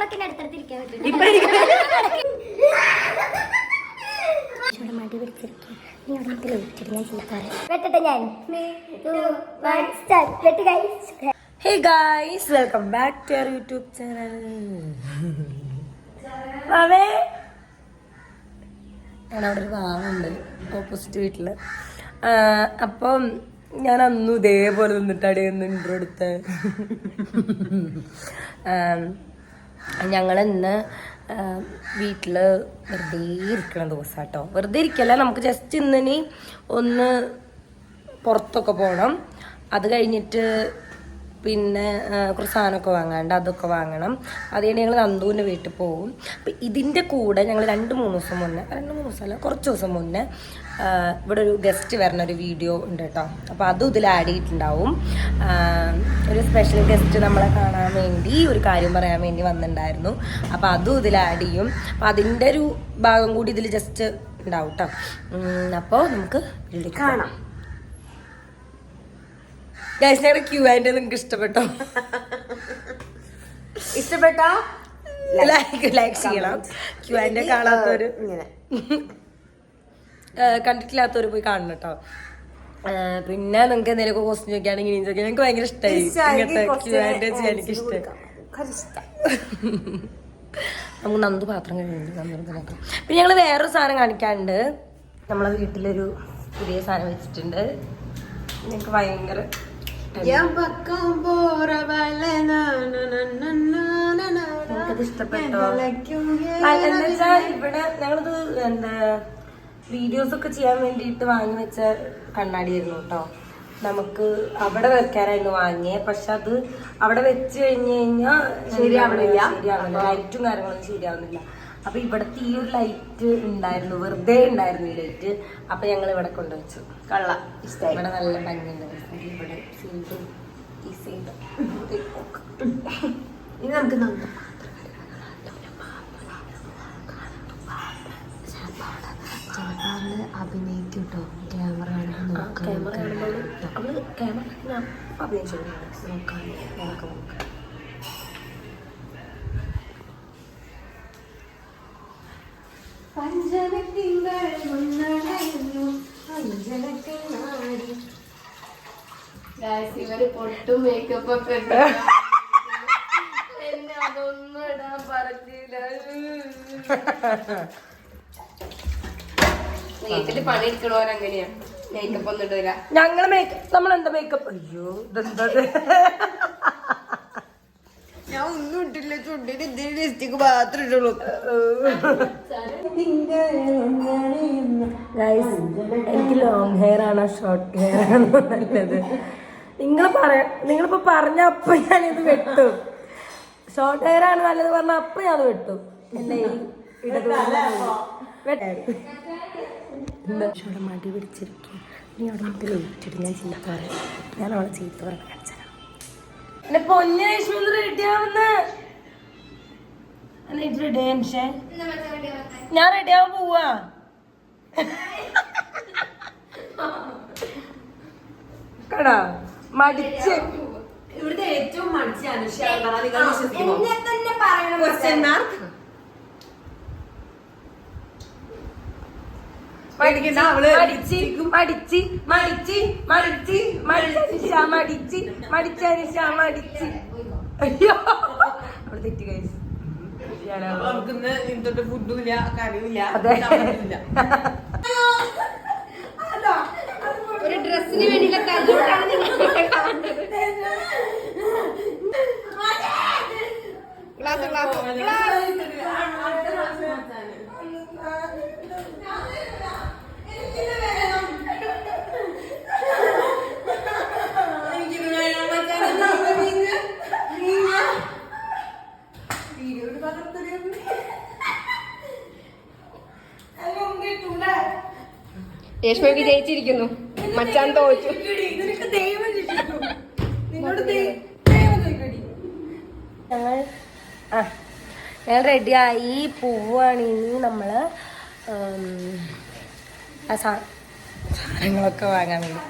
മടി പിടിച്ചിരിക്കും. നീ അവിടെ ലേറ്റ് ഞാൻ ചീത്താറ് വെട്ടട്ടെ ഞാൻ. Hey guys, welcome back to our YouTube channel. ഞാൻ അവിടെ ഒരു വാവുണ്ട് ഓപ്പോസിറ്റ് വീട്ടില്. അപ്പം ഞാൻ അന്നും ഇതേപോലെ നിന്നിട്ടാടി ഒന്ന് ഇൻട്രോ എടുത്ത്. ഞങ്ങളിന്ന് വീട്ടില് വെറുതെ ഇരിക്കണ ദിവസം കേട്ടോ. വെറുതെ ഇരിക്കല്ല, നമുക്ക് ജസ്റ്റ് ഇന്നിനി ഒന്ന് പുറത്തൊക്കെ പോകണം. അത് കഴിഞ്ഞിട്ട് പിന്നെ കുറച്ച് സാധനമൊക്കെ വാങ്ങാണ്ട് അതൊക്കെ വാങ്ങണം. അത് കഴിഞ്ഞ് ഞങ്ങൾ നന്ദുവിൻ്റെ വീട്ടിൽ പോകും. അപ്പം ഇതിൻ്റെ കൂടെ ഞങ്ങൾ 2-3 ദിവസം മുന്നേ, 2-3 ദിവസമല്ല കുറച്ച് ദിവസം മുന്നേ ഇവിടെ ഒരു ഗസ്റ്റ് വരുന്ന ഒരു വീഡിയോ ഉണ്ട് കേട്ടോ. അപ്പോൾ അതും ഇതിൽ ആഡ് ചെയ്തിട്ടുണ്ടാവും. ഒരു സ്പെഷ്യൽ ഗസ്റ്റ് നമ്മളെ കാണാൻ വേണ്ടി ഒരു കാര്യം പറയാൻ വേണ്ടി വന്നിട്ടുണ്ടായിരുന്നു. അപ്പോൾ അതും ഇതിൽ ആഡ് ചെയ്യും. അപ്പോൾ അതിൻ്റെ ഒരു ഭാഗം കൂടി ഇതിൽ ജസ്റ്റ് ഉണ്ടാവും കേട്ടോ. അപ്പോൾ നമുക്ക് ഇതിലേക്ക് കാണാം. ഗൈസ്, ഞങ്ങളുടെ Q&A നിങ്ങൾക്ക് ഇഷ്ടപ്പെട്ടോ? ഇഷ്ടപ്പെട്ടോ? ലൈക്ക് ചെയ്യണം. Q&A കാണാത്തവര്, കണ്ടിട്ടില്ലാത്തവര് പോയി കാണണം കേട്ടോ. പിന്നെ നിങ്ങൾക്ക് എന്തെങ്കിലുമൊക്കെ ക്വസ്റ്റ്യൻ ചോദിക്കുകയാണെങ്കിൽ ഞങ്ങൾക്ക് ഭയങ്കര ഇഷ്ടമായി. ഇങ്ങനത്തെ Q&A ചെയ്യാൻ എനിക്ക് ഇഷ്ടമായി. നമുക്ക് നന്ദു പാത്രം കഴിഞ്ഞു. പിന്നെ ഞങ്ങൾ വേറൊരു സാധനം കാണിക്കാണ്ട്. നമ്മളെ വീട്ടിലൊരു പുതിയ സാധനം വെച്ചിട്ടുണ്ട്. ഞങ്ങൾക്ക് ഭയങ്കര ഇഷ്ടപ്പെട്ടോ? എന്താ ഇവിടെ ഞങ്ങളിത് എന്താ വീഡിയോസ് ഒക്കെ ചെയ്യാൻ വേണ്ടിയിട്ട് വാങ്ങി വെച്ച കണ്ണാടിയായിരുന്നു കേട്ടോ. നമുക്ക് അവിടെ വെക്കാനായിരുന്നു വാങ്ങിയേ. പക്ഷെ അത് അവിടെ വെച്ച് കഴിഞ്ഞാൽ ശരിയാവണില്ല. ലൈറ്റും കാര്യങ്ങളൊന്നും ശരിയാവുന്നില്ല. അപ്പൊ ഇവിടത്തെ ഈ ഒരു ലൈറ്റ് ഉണ്ടായിരുന്നു, വെറുതെ ഉണ്ടായിരുന്നു ഈ ലൈറ്റ്. അപ്പൊ ഞങ്ങൾ ഇവിടെ കൊണ്ടുവച്ചു. കള്ള ഇഷ്ടമായി. ഇവിടെ നല്ല ഭംഗിയുണ്ട്. ഇവിടെ സൈഡും ഈ സൈഡും. ഇനി നമുക്ക് അഭിനയിക്കും കേട്ടോ. ക്യാമറ അഭിനയിച്ചു നോക്കാം. ഇവര് പൊട്ടും മേക്കപ്പ് ഒക്കെ എന്നെ അതൊന്നും ഇടാൻ പറഞ്ഞില്ല. വീട്ടില് പണിയെടുക്കണവരങ്ങനെയാ, മേക്കപ്പ് ഒന്നും ഇടൂല. ഞങ്ങള് നമ്മളെന്താ മേക്കപ്പ്? അയ്യോ ഇതെന്താ, ഞാൻ ഒന്നും ഇട്ടില്ല. ചുണ്ടിന് ഇതിന് ലിസ്റ്റിക്ക് മാത്രമേ ഇട്ടുള്ളൂ. എനിക്ക് ലോങ് ഹെയർ ആണോ ഷോർട്ട് ഹെയർ ആണോ നല്ലത്? നിങ്ങളിപ്പോ പറഞ്ഞ അപ്പൊ ഞാനിത് വെട്ടു. ഷോർട്ട് ഹെയർ ആണ് നല്ലത് പറഞ്ഞ അപ്പൊ ഞാൻ വെട്ടു. എന്നെ മടി പിടിച്ചിരിക്കും. നീ അവിടെ നമുക്ക് ലേറ്റ് ഇട്ട് ഞാൻ ചീത്ത പറയാം. ഞാൻ അവളെ ചീത്ത പറയാൻ കാണിച്ചു. എന്റെ പൊന്നു രശ്മി റെഡിയാവുന്ന ഞാൻ റെഡിയാവാൻ പോവാ. കടാ മടിച്ച് ഇവിടുത്തെ ഏറ്റവും മടിച്ച അനുഷ്ഠാനം അയ്യോ അവിടെ തെറ്റി കഴിച്ചു. ഫുഡും ഇല്ല, കറിയുമില്ല. ഒരു ഡ്രസ്സിന് വേണ്ടിയുള്ള കല്ലോട്ടാണ് നിങ്ങൾ രേഷ്മയ്ക്ക് ജയിച്ചിരിക്കുന്നു. മച്ചാൻ തോറ്റു. ഞങ്ങൾ റെഡിയായി പോവാണ്. ഇനി നമ്മള് സാധനങ്ങളൊക്കെ വാങ്ങാൻ വേണ്ടി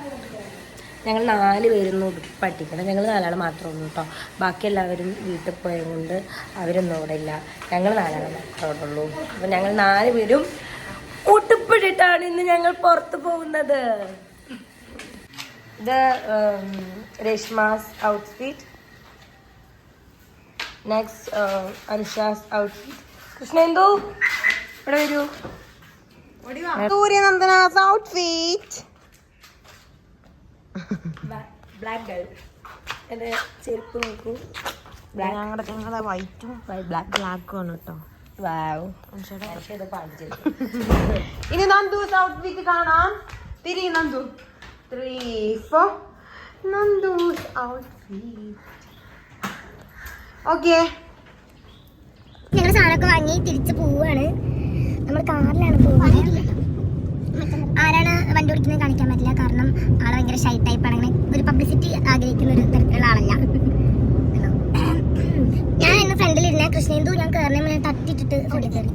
ഞങ്ങൾ 4 പേരൊന്നും ഉടുപ്പട്ടിക്കണം. ഞങ്ങൾ 4 ആൾ മാത്രമേ ഉള്ളൂ കേട്ടോ. ബാക്കി എല്ലാവരും വീട്ടിൽ പോയതുകൊണ്ട് അവരൊന്നും അവിടെ ഇല്ല. ഞങ്ങൾ 4 ആൾ മാത്രമേ ഉള്ളൂ. അപ്പം ഞങ്ങൾ 4 പേരും ഉടുപ്പിട്ടിട്ടാണ് ഇന്ന് ഞങ്ങൾ പുറത്ത് പോകുന്നത്. ഇത് Reshma's outfit. Next Anusha's outfit. Krishnendu ഇവിടെ വരൂ. സൂര്യനന്ദനാസ് ഔട്ട്ഫിറ്റ്. Black girl. എൻ്റെ ചെരുപ്പ് നോക്കൂ. ഞങ്ങളുടെ വൈറ്റും ബ്ലാക്കും ആണ് കേട്ടോ. ഇനി നന്ദൂസ് ഔട്ട്ഫിറ്റ് കാണാം. തിരി നന്ദു. 3, 4 നന്ദൂസ് ഔട്ട്ഫിറ്റ്. ഓക്കെ, ഞങ്ങൾ സാധനമൊക്കെ വാങ്ങി തിരിച്ച് പോവുകയാണ്. നമ്മൾ കാറിലാണ് പോകുന്നത്. ആരാണ് വണ്ടി ഓടിക്കുന്നത് കാണിക്കാൻ പറ്റില്ല, കാരണം ആളെ ഭയങ്കര ഷൈ ടൈപ്പാണ്. അങ്ങനെ ഒരു പബ്ലിസിറ്റി ആഗ്രഹിക്കുന്ന ഒരു തരത്തിലുള്ള ആളല്ല. ഞാൻ ഇന്ന് ഫ്രണ്ടിലിരുന്ന കൃഷ്ണേന്ദു ഞാൻ കയറുന്ന മുന്നേ തട്ടിട്ടിട്ട് ഫ്രണ്ടിൽ കയറി.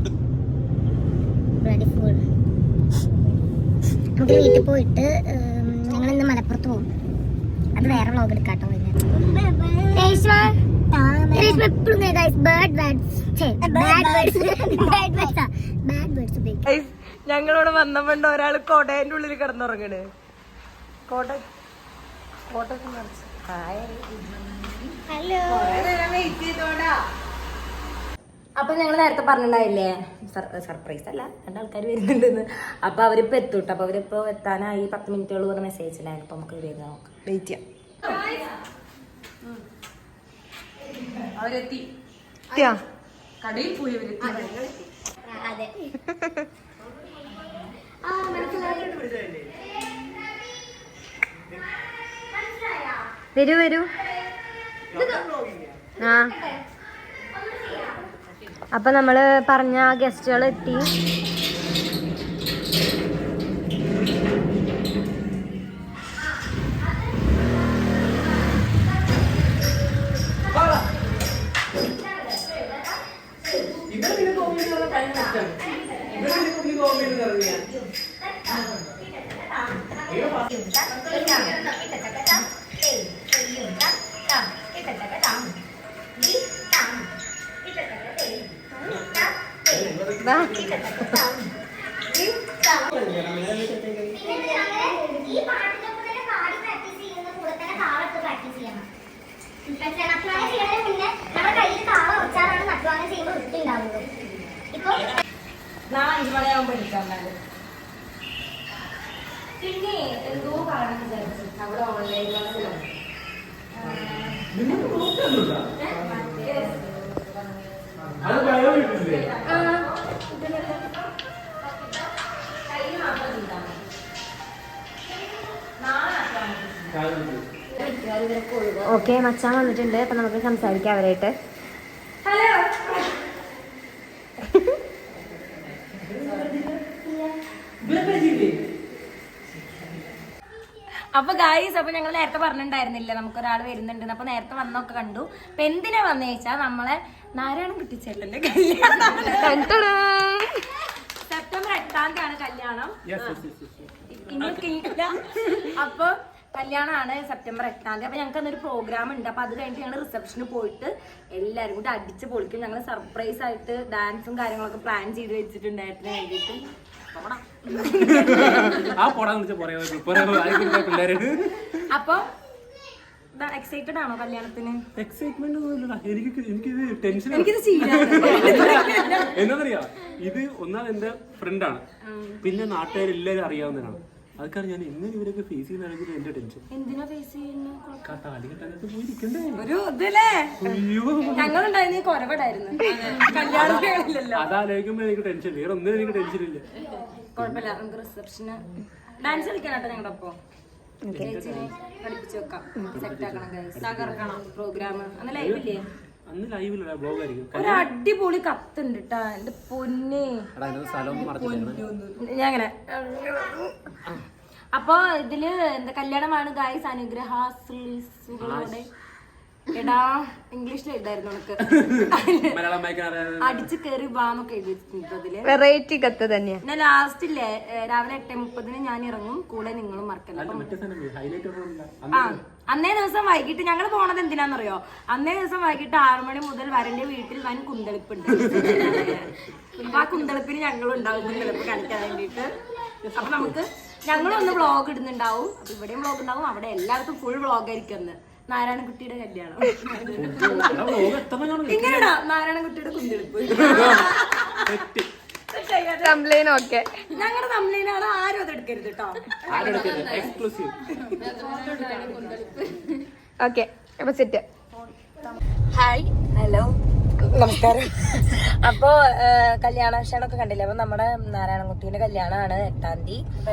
നമുക്ക് വീട്ടിൽ പോയിട്ട് ഞങ്ങൾ ഇന്ന് മലപ്പുറത്ത് പോകും. അത് വേറെ വ്ളോഗ് എടുക്കാട്ടോ. ഞങ്ങളോട് വന്നപ്പോണ്ട് ഒരാൾ കോട്ടയന്റെ ഉള്ളിൽ കിടന്നുറങ്ങണ്. അപ്പൊ ഞങ്ങൾ നേരത്തെ പറഞ്ഞിട്ടുണ്ടായില്ലേ സർപ്രൈസ് അല്ല, 2 ആൾക്കാർ വരുന്നുണ്ടെന്ന്. അപ്പൊ അവരിപ്പോ എത്തൂട്ടോ. അപ്പൊ അവരിപ്പോ എത്താനായി 10 മിനിറ്റുകൾ പറഞ്ഞ മെസ്സേജ് ഉണ്ടായിരുന്നു. അപ്പൊ നമുക്ക് വേഗം നോക്കാം, വെയിറ്റ് ചെയ്യാം. അവരെത്തി, കടയിൽ പോയി അവരെത്തി. അതെ. വരൂ വരൂ. ആ, അപ്പൊ നമ്മള് പറഞ്ഞ ഗസ്റ്റുകൾ എത്തി. നാളെ 5 മണിയാകുമ്പോ പഠിക്കാം. പിന്നെ എന്തോ പറയാൻ വിചാരിച്ചു. അവിടെ ഓൺലൈൻ ക്ലാസ്സിലാണ്. ഓക്കെ, മച്ചാൻ വന്നിട്ടുണ്ട്. അപ്പൊ നമുക്ക് സംസാരിക്കാം അവരായിട്ട്. ഹലോ. അപ്പൊ ഗായ്സ്, അപ്പൊ ഞങ്ങൾ നേരത്തെ പറഞ്ഞിട്ടുണ്ടായിരുന്നില്ല നമുക്കൊരാൾ വരുന്നുണ്ട്. അപ്പൊ നേരത്തെ വന്നൊക്കെ കണ്ടു. അപ്പൊ എന്തിനാ വന്നു വെച്ചാൽ നമ്മളെ നാരായണം കിട്ടിച്ചേട്ടന്റെ കല്യാണം സെപ്റ്റംബർ 8-ാം തീയതിയാണ് കല്യാണം. ഇല്ല, അപ്പൊ കല്യാണമാണ് സെപ്റ്റംബർ 8-ാം തീയതി. അപ്പൊ ഞങ്ങൾക്ക് അന്നൊരു പ്രോഗ്രാം ഉണ്ട്. അപ്പൊ അത് കഴിഞ്ഞിട്ട് ഞങ്ങൾ റിസപ്ഷന് പോയിട്ട് എല്ലാവരും കൂടി അടിച്ച് പൊളിക്കും. ഞങ്ങൾ സർപ്രൈസ് ആയിട്ട് ഡാൻസും കാര്യങ്ങളൊക്കെ പ്ലാൻ ചെയ്ത് വെച്ചിട്ടുണ്ടായിരുന്നു വേണ്ടിയിട്ട്. അപ്പൊ എക്സൈറ്റഡ് ആണോ കല്യാണത്തിന്? എനിക്കിത് എന്താന്നറിയാ, ഇത് ഒന്നാമത് എന്റെ ഫ്രണ്ടാണ്, പിന്നെ നാട്ടുകാരെല്ലാരും അറിയാവുന്നതാണ്. അതൊക്കെ ഞാൻ എങ്ങനെ ഇവരൊക്കെ ഫേസ് ചെയ്യുന്നതാണെങ്കിൽ എന്റെ ടെൻഷൻ. എന്തിനാ ഫേസ് ചെയ്യുന്നത്? അതാലോചിക്കുമ്പോ എനിക്ക് ടെൻഷൻ, വേറെ ഒന്നും എനിക്ക് ടെൻഷൻ ഇല്ല. കുഴപ്പമില്ല, നമുക്ക് റിസപ്ഷന് ഡാൻസ് കളിക്കാനാട്ടോ ഞങ്ങളുടെ ഒപ്പം. ചേച്ചിനെ പഠിപ്പിച്ചു വെക്കാം, സെറ്റ് ആക്കണം, തകർക്കണം പ്രോഗ്രാം. അന്ന് ലൈവില്ലേ? അന്ന് ലൈവില്ല, ബ്ലോഗ് ആയിരിക്കും. ഒരു അടിപൊളി കത്തുണ്ട് കേട്ടാ എന്റെ പൊന്നെ. ഞാൻ അങ്ങനെ അപ്പൊ ഇതില് എന്താ കല്യാണമാണ് ഗായ്സ്, അനുഗ്രഹാസുകളോടെ എടാ ഇംഗ്ലീഷിൽ എഴുതായിരുന്നു നമുക്ക് മലയാളം വായിക്കാൻ അറിയാതെ അടിച്ചു കയറി ബാന്നൊക്കെ എഴുതി വെച്ചിട്ടുണ്ട് അതില്. വെറൈറ്റി കത്ത് തന്നെയാ. പിന്നെ ലാസ്റ്റ് ഇല്ലേ രാവിലെ 8:30 ഞാൻ ഇറങ്ങും, കൂടെ നിങ്ങളും മറക്കല്ല. ഹൈലൈറ്റ് ആ അന്നേ ദിവസം വൈകിട്ട് ഞങ്ങൾ പോണത് എന്തിനാന്നറിയോ? അന്നേ ദിവസം വൈകിട്ട് 6 മണി മുതൽ വരന്റെ വീട്ടിൽ വൻ കുന്തളിപ്പുണ്ട്. അപ്പൊ ആ കുന്തളിപ്പിന് ഞങ്ങളും ഉണ്ടാവും, കുന്തളിപ്പ് കാണിക്കാൻ വേണ്ടിട്ട്. അപ്പൊ നമുക്ക് ഞങ്ങളൊന്ന് വ്ളോഗ് ഇടുന്നുണ്ടാവും. അപ്പൊ ഇവിടെയും വ്ളോഗ് ഉണ്ടാവും, അവിടെ എല്ലായിടത്തും ഫുൾ വ്ളോഗ് ആയിരിക്കും. നാരായണക്കുട്ടിയുടെ കല്യാണം ഇങ്ങനെയാണോ? നാരായണക്കുട്ടിയുടെ കുന്തളിപ്പ് കംപ്ലൈന്റ് ഓക്കെ. ഞങ്ങളുടെ തമ്മിലാണ്, ആരും അത് എടുക്കരുത് കേട്ടോ. എക്സ്ക്ലൂസീവ്. ഓക്കെ അപ്പൊ സെറ്റ്. ഹായ്, ഹലോ, നമസ്കാരം. അപ്പൊ കല്യാണാക്ഷണൊക്കെ കണ്ടില്ലേ? അപ്പൊ നമ്മുടെ നാരായണൻകുട്ടീന്റെ കല്യാണമാണ് 8-ാം തീയതി. അപ്പൊ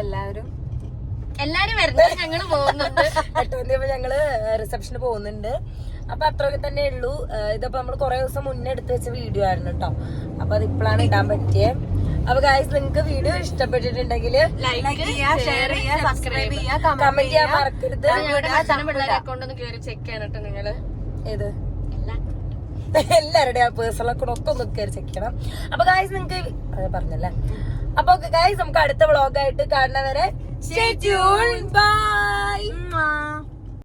എല്ലാരും വരുന്നത്, ഞങ്ങള് പോകുന്നുണ്ട്. 8-ാം തീയതി അപ്പൊ ഞങ്ങള് റിസപ്ഷന് പോകുന്നുണ്ട്. അപ്പൊ അത്രയൊക്കെ തന്നെ ഉള്ളൂ. ഇതിപ്പോ നമ്മള് കൊറേ ദിവസം മുന്നേ എടുത്ത് വെച്ച വീഡിയോ ആയിരുന്നു കേട്ടോ. അപ്പൊ അത് ഇപ്പോഴാണ് ഇടാൻ പറ്റിയത്. അപ്പൊ ഗായ്സ്, നിങ്ങൾക്ക് വീഡിയോ ഇഷ്ടപ്പെട്ടിട്ടുണ്ടെങ്കിൽ ലൈക്ക് ചെയ്യുക, ഷെയർ ചെയ്യുക, സബ്സ്ക്രൈബ് ചെയ്യുക, കമന്റ് ചെയ്യാൻ മറക്കരുത്. അക്കൗണ്ട് കേറി ചെക്ക് ചെയ്യണം നിങ്ങള്. ഏത് എല്ലാവരുടെ പേഴ്സണൽ അക്കൗണ്ട് ഒക്കെ ഒന്ന് കയറി ചെക്ക് ചെയ്യണം. അപ്പൊ ഗായ്സ് നിങ്ങൾക്ക് പറഞ്ഞല്ലേ. അപ്പൊ ഗായ്സ് നമുക്ക് അടുത്ത വ്ളോഗായിട്ട് കാണുന്നവരെ സ്റ്റേ ട്യൂൺഡ്. ബൈ.